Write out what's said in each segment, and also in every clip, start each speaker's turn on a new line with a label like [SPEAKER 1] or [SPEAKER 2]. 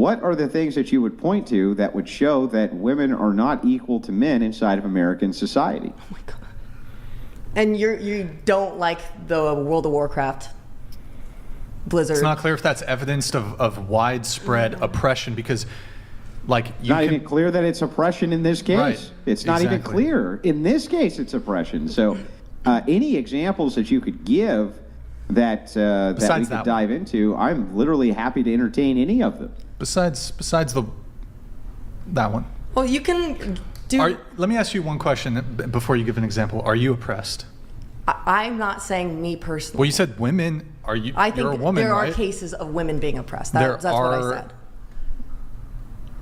[SPEAKER 1] what are the things that you would point to that would show that women are not equal to men inside of American society?
[SPEAKER 2] Oh my God. And you don't like the World of Warcraft Blizzard?
[SPEAKER 3] It's not clear if that's evidence of widespread oppression, because like you
[SPEAKER 1] not even clear that it's oppression in this case.
[SPEAKER 3] Right.
[SPEAKER 1] It's not even clear. In this case, it's oppression. So any examples that you could give that we could dive into, I'm literally happy to entertain any of them.
[SPEAKER 3] Besides that one.
[SPEAKER 2] Well, you can do...
[SPEAKER 3] Let me ask you one question before you give an example. Are you oppressed?
[SPEAKER 2] I'm not saying me personally.
[SPEAKER 3] Well, you said women.
[SPEAKER 2] I think
[SPEAKER 3] you're a woman,
[SPEAKER 2] there are
[SPEAKER 3] right?
[SPEAKER 2] cases of women being oppressed. That's what I said.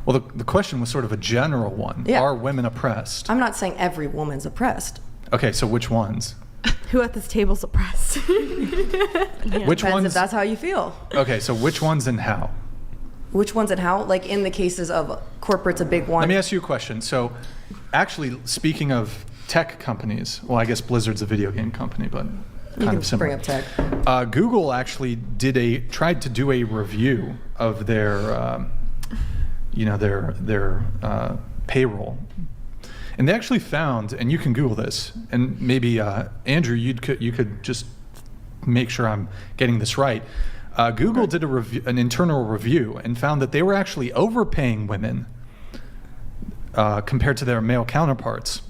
[SPEAKER 3] Well, the question was sort of a general one.
[SPEAKER 2] Yeah.
[SPEAKER 3] Are women oppressed?
[SPEAKER 2] I'm not saying every woman's oppressed.
[SPEAKER 3] Okay, so which ones?
[SPEAKER 4] Who at this table's oppressed?
[SPEAKER 3] Which ones?
[SPEAKER 2] If that's how you feel.
[SPEAKER 3] Okay, so which ones and how?
[SPEAKER 2] Which ones and how? Like in the cases of corporate's a big one.
[SPEAKER 3] Let me ask you a question. So, actually, speaking of tech companies, well, I guess Blizzard's a video game company, but kind of similar.
[SPEAKER 2] Bring up tech.
[SPEAKER 3] Google actually tried to do a review of their, their payroll, and they actually found, and you can Google this, and maybe Andrew, you could just make sure I'm getting this right. Google did an internal review and found that they were actually overpaying women compared to their male counterparts.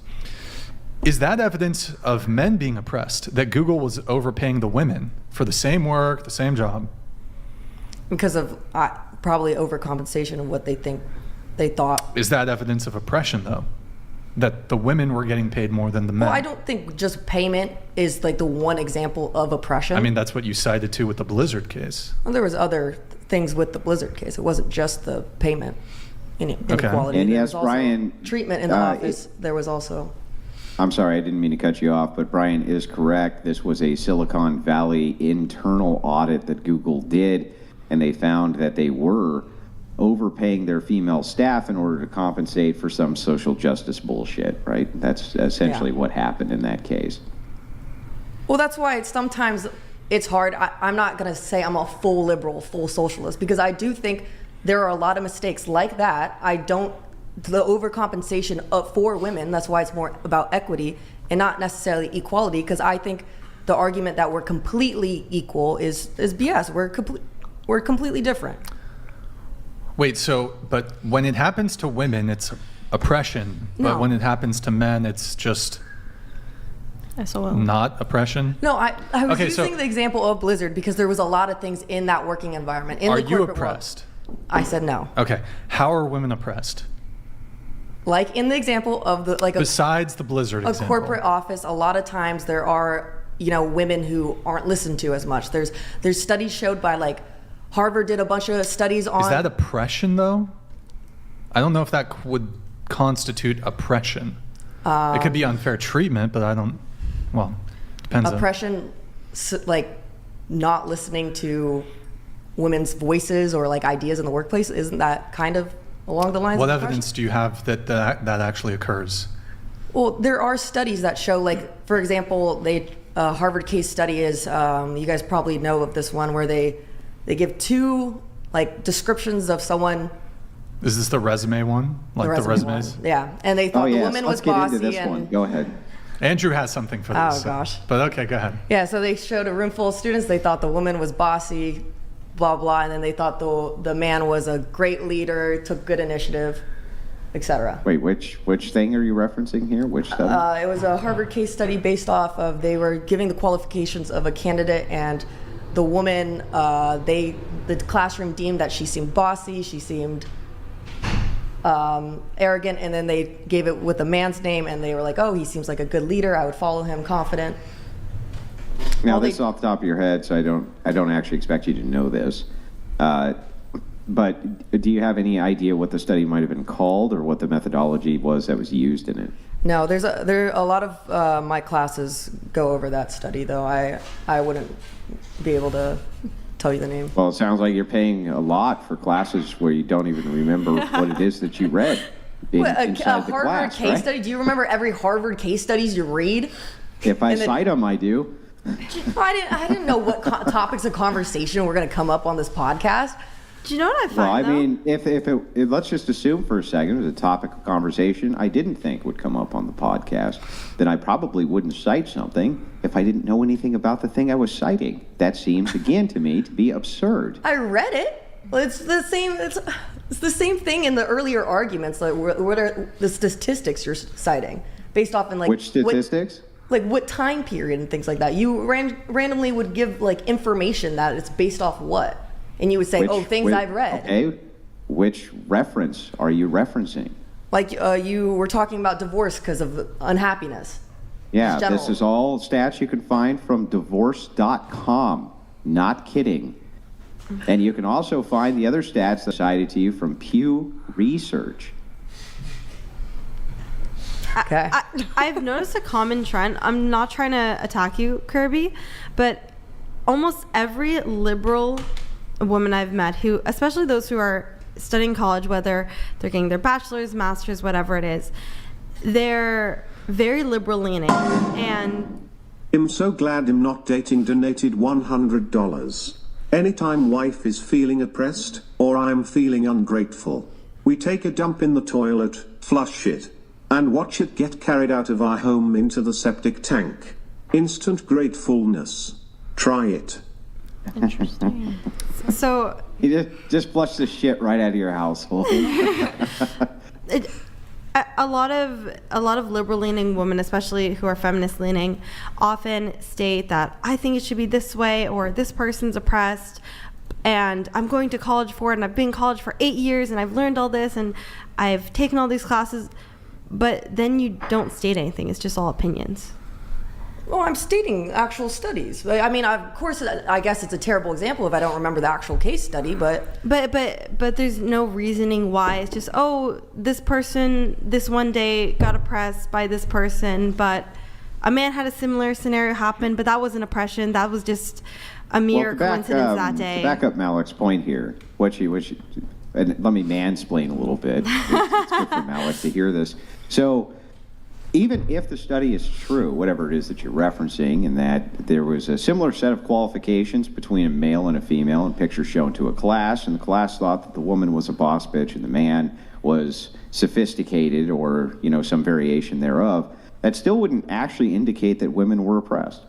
[SPEAKER 3] Is that evidence of men being oppressed, that Google was overpaying the women for the same work, the same job?
[SPEAKER 2] Because of probably overcompensation of what they thought.
[SPEAKER 3] Is that evidence of oppression, though? That the women were getting paid more than the men?
[SPEAKER 2] Well, I don't think just payment is like the one example of oppression.
[SPEAKER 3] I mean, that's what you cited too with the Blizzard case.
[SPEAKER 2] Well, there was other things with the Blizzard case. It wasn't just the payment inequality.
[SPEAKER 1] Okay. And yes,
[SPEAKER 2] also
[SPEAKER 1] Brian,
[SPEAKER 2] treatment in the office. There was also.
[SPEAKER 1] I'm sorry, I didn't mean to cut you off, but Brian is correct. This was a Silicon Valley internal audit that Google did, and they found that they were overpaying their female staff in order to compensate for some social justice bullshit, right? That's essentially what happened in that case.
[SPEAKER 2] Well, that's why sometimes it's hard. I'm not going to say I'm a full liberal, full socialist, because I do think there are a lot of mistakes like that. The overcompensation for women, that's why it's more about equity and not necessarily equality, because I think the argument that we're completely equal is BS. We're completely different.
[SPEAKER 3] Wait, but when it happens to women, it's oppression. But when it happens to men, it's just not oppression?
[SPEAKER 2] No, I was using the example of Blizzard because there was a lot of things in that working environment. Are you
[SPEAKER 3] oppressed?
[SPEAKER 2] I said no.
[SPEAKER 3] Okay. How are women oppressed?
[SPEAKER 2] Like in the example of
[SPEAKER 3] besides the Blizzard example.
[SPEAKER 2] A corporate office, a lot of times there are, women who aren't listened to as much. There's studies showed by like Harvard did a bunch of studies on.
[SPEAKER 3] Is that oppression though? I don't know if that would constitute oppression. It could be unfair treatment, but depends.
[SPEAKER 2] Oppression, like not listening to women's voices or like ideas in the workplace, isn't that kind of along the lines of oppression?
[SPEAKER 3] What evidence do you have that actually occurs?
[SPEAKER 2] Well, there are studies that show, like, for example, Harvard case study is, you guys probably know of this one where they give two like descriptions of someone. Is
[SPEAKER 3] this the resume one? Like the resumes?
[SPEAKER 2] One. Yeah, and they thought the woman was bossy.
[SPEAKER 1] Into this one. Go ahead.
[SPEAKER 3] Andrew has something for this.
[SPEAKER 2] Oh gosh.
[SPEAKER 3] But okay, go ahead.
[SPEAKER 2] Yeah, so they showed a room full of students. They thought the woman was bossy, blah blah, and then they thought the man was a great leader, took good initiative, etc.
[SPEAKER 1] Wait, which thing are you referencing here? Which study?
[SPEAKER 2] It was a Harvard case study based off of, they were giving the qualifications of a candidate, and the woman, the classroom deemed that she seemed bossy, she seemed arrogant, and then they gave it with a man's name, and they were like, oh, he seems like a good leader, I would follow him, confident.
[SPEAKER 1] Now, this is off the top of your head, so I don't actually expect you to know this. But do you have any idea what the study might have been called, or what the methodology was that was used in it?
[SPEAKER 2] No, there a lot of my classes go over that study, though. I wouldn't be able to tell you the name.
[SPEAKER 1] Well, it sounds like you're paying a lot for classes where you don't even remember what it is that you read inside the
[SPEAKER 2] Harvard
[SPEAKER 1] class,
[SPEAKER 2] case
[SPEAKER 1] right?
[SPEAKER 2] study? Do you remember every Harvard case studies you read?
[SPEAKER 1] If I cite them, I do.
[SPEAKER 2] I didn't know what topics of conversation were going to come up on this podcast.
[SPEAKER 4] Do you know what I find,
[SPEAKER 1] Well, I
[SPEAKER 4] though?
[SPEAKER 1] mean, if let's just assume for a second it was a topic of conversation I didn't think would come up on the podcast, then I probably wouldn't cite something if I didn't know anything about the thing I was citing. That seems, again, to me, to be absurd.
[SPEAKER 2] I read it. Well, it's the same. It's the same thing in the earlier arguments. Like, what are the statistics you're citing based off in like
[SPEAKER 1] Which statistics?
[SPEAKER 2] What time period and things like that? You randomly would give like information that it's based off what, and you would say, things I've read.
[SPEAKER 1] Okay, which reference are you referencing?
[SPEAKER 2] Like you were talking about divorce because of unhappiness.
[SPEAKER 1] Yeah,
[SPEAKER 2] Just
[SPEAKER 1] this is all stats you can find from divorce.com. Not kidding. And you can also find the other stats that I cited to you from Pew Research.
[SPEAKER 2] Okay.
[SPEAKER 4] I've noticed a common trend. I'm not trying to attack you, Kirby, but almost every liberal woman I've met who, especially those who are studying college, whether they're getting their bachelor's, master's, whatever it is, they're very liberal leaning. And
[SPEAKER 5] I'm so glad I'm not dating donated $100. Anytime wife is feeling oppressed, or I'm feeling ungrateful, we take a dump in the toilet, flush it, and watch it get carried out of our home into the septic tank. Instant gratefulness. Try it.
[SPEAKER 4] interesting. So
[SPEAKER 1] You just flush the shit right out of your household.
[SPEAKER 4] a lot of liberal leaning women, especially who are feminist leaning, often state that I think it should be this way, or this person's oppressed and I'm going to college for it, and I've been in college for 8 years and I've learned all this and I've taken all these classes, but then you don't state anything. It's just all opinions.
[SPEAKER 2] Well, I'm stating actual studies. I mean, of course, I guess it's a terrible example if I don't remember the actual case study, but
[SPEAKER 4] there's no reasoning why. It's just, this person this one day got oppressed by this person, but a man had a similar scenario happen, but that wasn't oppression. That was just a mere coincidence that day.
[SPEAKER 1] To back up Malik's point here, and let me mansplain a little bit. It's good for Malik to hear this. So, even if the study is true, whatever it is that you're referencing, and that there was a similar set of qualifications between a male and a female, and pictures shown to a class, and the class thought that the woman was a boss bitch and the man was sophisticated, or some variation thereof, that still wouldn't actually indicate that women were oppressed.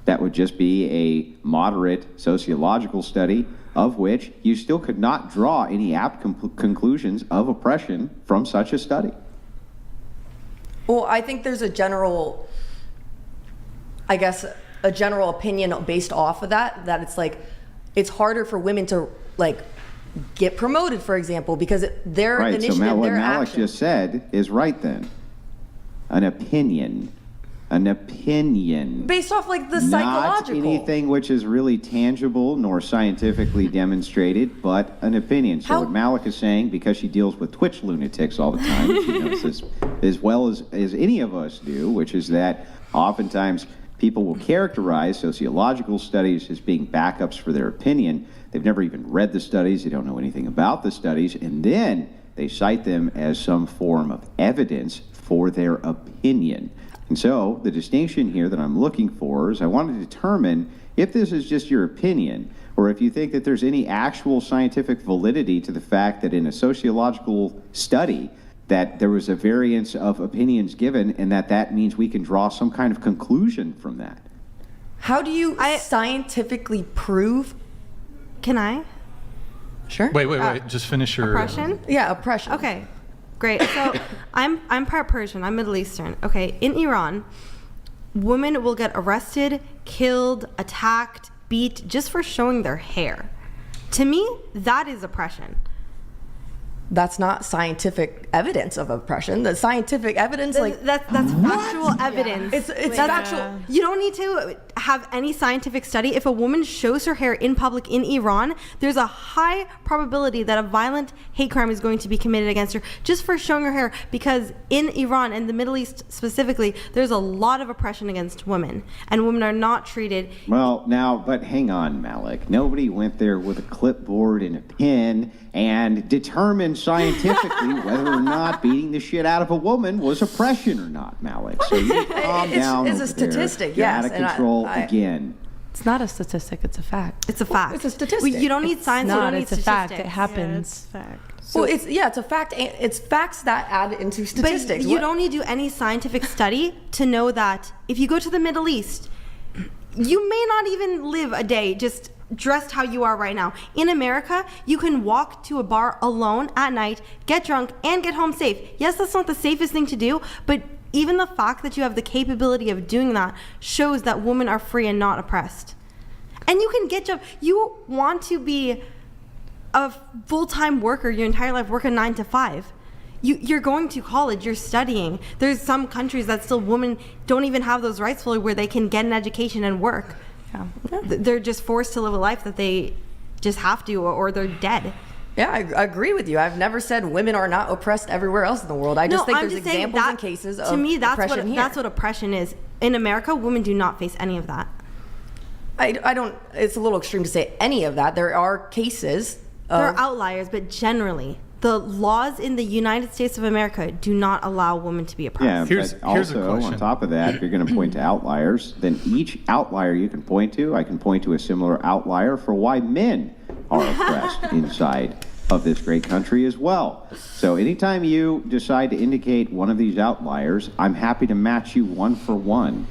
[SPEAKER 1] That would just be a moderate sociological study of which you still could not draw any apt conclusions of oppression from such a study.
[SPEAKER 2] well, I think there's a general opinion based off of that it's like it's harder for women to like get promoted, for example, because their
[SPEAKER 1] Right,
[SPEAKER 2] initiative,
[SPEAKER 1] so what
[SPEAKER 2] their
[SPEAKER 1] Malik
[SPEAKER 2] action.
[SPEAKER 1] just said is right then. An opinion.
[SPEAKER 2] Based off like the
[SPEAKER 1] Not
[SPEAKER 2] psychological.
[SPEAKER 1] anything which is really tangible nor scientifically demonstrated, but an opinion. So
[SPEAKER 2] How-
[SPEAKER 1] what Malik is saying, because she deals with Twitch lunatics all the time, she knows this as well as any of us do, which is that oftentimes people will characterize sociological studies as being backups for their opinion. They've never even read the studies, they don't know anything about the studies, and then they cite them as some form of evidence for their opinion. And so the distinction here that I'm looking for is I want to determine if this is just your opinion, or if you think that there's any actual scientific validity to the fact that in a sociological study that there was a variance of opinions given, and that means we can draw some kind of conclusion from that.
[SPEAKER 2] How do you scientifically prove?
[SPEAKER 4] Can I?
[SPEAKER 2] Sure.
[SPEAKER 3] Wait. Just finish your...
[SPEAKER 4] Oppression?
[SPEAKER 2] Yeah, oppression.
[SPEAKER 4] Okay, great. So I'm part Persian. I'm Middle Eastern. Okay, in Iran, women will get arrested, killed, attacked, beat just for showing their hair. To me, that is oppression.
[SPEAKER 2] That's not scientific evidence of oppression. The scientific evidence, like
[SPEAKER 4] That's factual evidence.
[SPEAKER 2] It's
[SPEAKER 4] That's
[SPEAKER 2] factual.
[SPEAKER 4] You don't need to have any scientific study. If a woman shows her hair in public in Iran, there's a high probability that a violent hate crime is going to be committed against her just for showing her hair, because in Iran and the Middle East specifically, there's a lot of oppression against women, and women are not treated.
[SPEAKER 1] Well, now, but hang on, Malik. Nobody went there with a clipboard and a pen and determined scientifically whether or not beating the shit out of a woman was oppression or not, Malik. So you calm down
[SPEAKER 2] it's
[SPEAKER 1] over
[SPEAKER 2] a statistic,
[SPEAKER 1] there. You're
[SPEAKER 2] yes,
[SPEAKER 1] out of
[SPEAKER 2] and
[SPEAKER 1] control again.
[SPEAKER 6] It's not a statistic, it's a fact.
[SPEAKER 4] It's a fact.
[SPEAKER 2] It's a statistic.
[SPEAKER 4] You don't need science. You
[SPEAKER 6] Not,
[SPEAKER 4] don't need
[SPEAKER 6] it's a
[SPEAKER 4] statistics.
[SPEAKER 6] fact. It happens.
[SPEAKER 2] Well, it's a fact. It's facts that add into statistics.
[SPEAKER 4] But you don't need to do any scientific study to know that if you go to the Middle East, you may not even live a day just dressed how you are right now. In America, you can walk to a bar alone at night, get drunk, and get home safe. Yes, that's not the safest thing to do, but even the fact that you have the capability of doing that shows that women are free and not oppressed. And you can get job. You want to be a full-time worker your entire life, work a 9 to 5. You're going to college, you're studying. There's some countries that still women don't even have those rights fully where they can get an education and work.
[SPEAKER 6] Yeah.
[SPEAKER 4] They're just forced to live a life that they just have to, or they're dead.
[SPEAKER 2] Yeah, I agree with you. I've never said women are not oppressed everywhere else in the world. I just think there's examples and cases of
[SPEAKER 4] to me,
[SPEAKER 2] oppression here.
[SPEAKER 4] that's what oppression is. In America, women do not face any of that.
[SPEAKER 2] I don't. It's a little extreme to say any of that. There are cases.
[SPEAKER 4] There are outliers, but generally, the laws in the United States of America do not allow women to be oppressed.
[SPEAKER 1] Yeah,
[SPEAKER 3] Here's
[SPEAKER 1] but
[SPEAKER 3] a
[SPEAKER 1] also
[SPEAKER 3] question.
[SPEAKER 1] on top of that, if you're going to point to outliers, then each outlier you can point to, I can point to a similar outlier for why men are oppressed inside of this great country as well. So anytime you decide to indicate one of these outliers, I'm happy to match you one for one.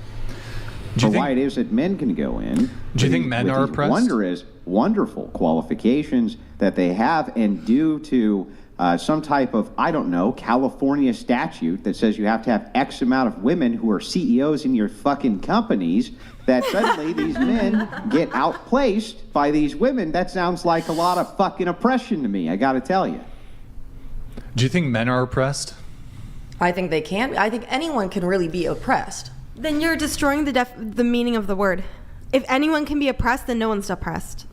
[SPEAKER 3] Do you
[SPEAKER 1] For why it
[SPEAKER 3] think,
[SPEAKER 1] is that men can go in.
[SPEAKER 3] Do you think men
[SPEAKER 1] with
[SPEAKER 3] are
[SPEAKER 1] these
[SPEAKER 3] oppressed?
[SPEAKER 1] wonderful qualifications that they have, and due to some type of, I don't know, California statute that says you have to have X amount of women who are CEOs in your fucking companies, that suddenly these men get outplaced by these women. That sounds like a lot of fucking oppression to me, I gotta tell you.
[SPEAKER 3] do you think men are oppressed?
[SPEAKER 2] I think they can. I think anyone can really be oppressed.
[SPEAKER 4] Then you're destroying the meaning of the word. If anyone can be oppressed, then no one's oppressed.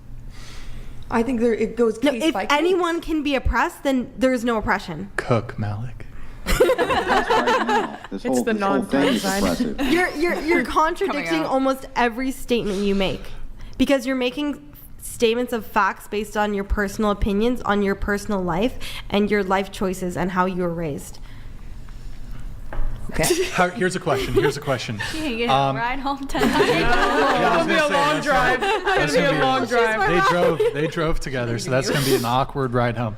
[SPEAKER 2] I think it goes
[SPEAKER 4] No,
[SPEAKER 2] case
[SPEAKER 4] if
[SPEAKER 2] by case.
[SPEAKER 4] anyone can be oppressed, then there is no oppression.
[SPEAKER 3] Cook, Malik.
[SPEAKER 1] That's right now. This whole thing is oppressive.
[SPEAKER 4] You're contradicting almost every statement you make, because you're making statements of facts based on your personal opinions, on your personal life, and your life choices and how you were raised.
[SPEAKER 2] Okay.
[SPEAKER 3] Here's a question.
[SPEAKER 7] You get a ride home tonight.
[SPEAKER 3] It'll
[SPEAKER 2] be a long drive.
[SPEAKER 3] That's gonna be a long drive. They drove together, so that's gonna be an awkward ride home.